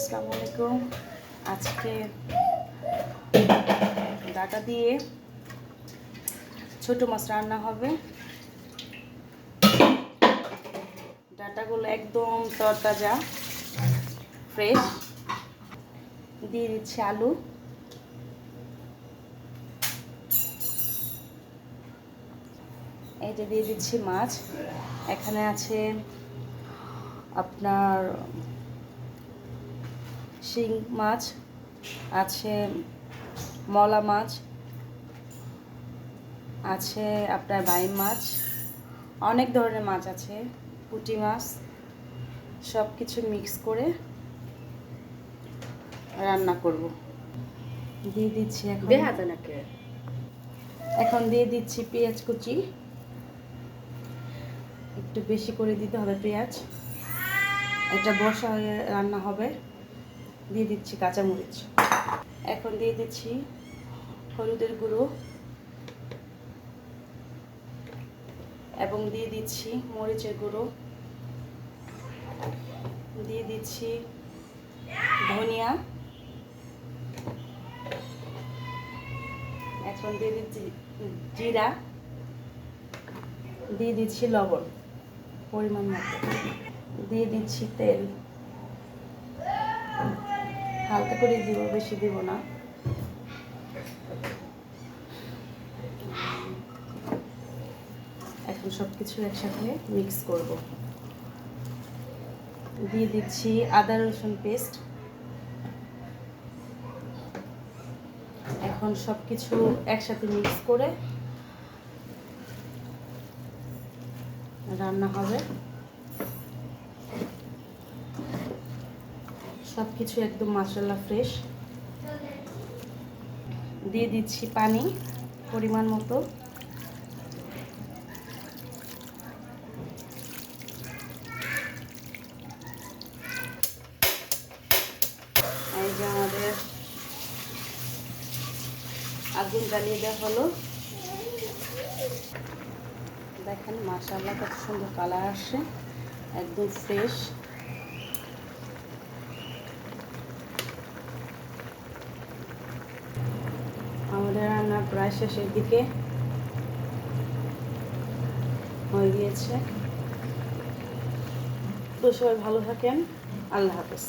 আসসালামু আলাইকুম। আজকে ডাটা দিয়ে ছোট মাছ রান্না হবে। ডাটাগুলো একদম তরতাজা ফ্রেশ। দিয়ে দিচ্ছি আলু, এই যে দিয়ে দিচ্ছি মাছ। এখানে আছে আপনার শিং মাছ, আছে মলা মাছ, আছে আপনার বাইম মাছ, অনেক ধরনের মাছ আছে, পুঁটি মাছ, সব কিছু মিক্স করে রান্না করব। দিয়ে দিচ্ছি এখন দিয়ে দিচ্ছি পেঁয়াজ কুচি, একটু বেশি করে দিতে হবে পেঁয়াজ, এটা বসা হয়ে রান্না হবে। দিয়ে দিচ্ছি কাঁচামরিচ, এখন দিয়ে দিচ্ছি হলুদের গুঁড়ো এবং দিয়ে দিচ্ছি মরিচের গুঁড়ো, দিয়ে দিচ্ছি ধনিয়া, এখন দিয়ে দিচ্ছি জিরা, দিয়ে দিচ্ছি লবণ পরিমাণ মতো, দিয়ে দিচ্ছি তেল, হালকা করে দিব, বেশি দিব না। এখন সব কিছু একসাথে মিক্স করব। দিয়ে দিচ্ছি আদা রসুন পেস্ট। এখন সব কিছু একসাথে মিক্স করে রান্না হবে। সব কিছু একদম মশলা ফ্রেশ। দিয়ে দিচ্ছি পানি পরিমাণ মতো, এই যে আমাদের আগুন জ্বালিয়ে দেওয়া হলো। দেখেন মাশাআল্লাহ কত সুন্দর কালার আসছে, একদম ফ্রেশ। আমাদের রান্না প্রায় শেষের দিকে হয়ে গিয়েছে। তো সবাই ভালো থাকেন, আল্লাহ হাফেজ।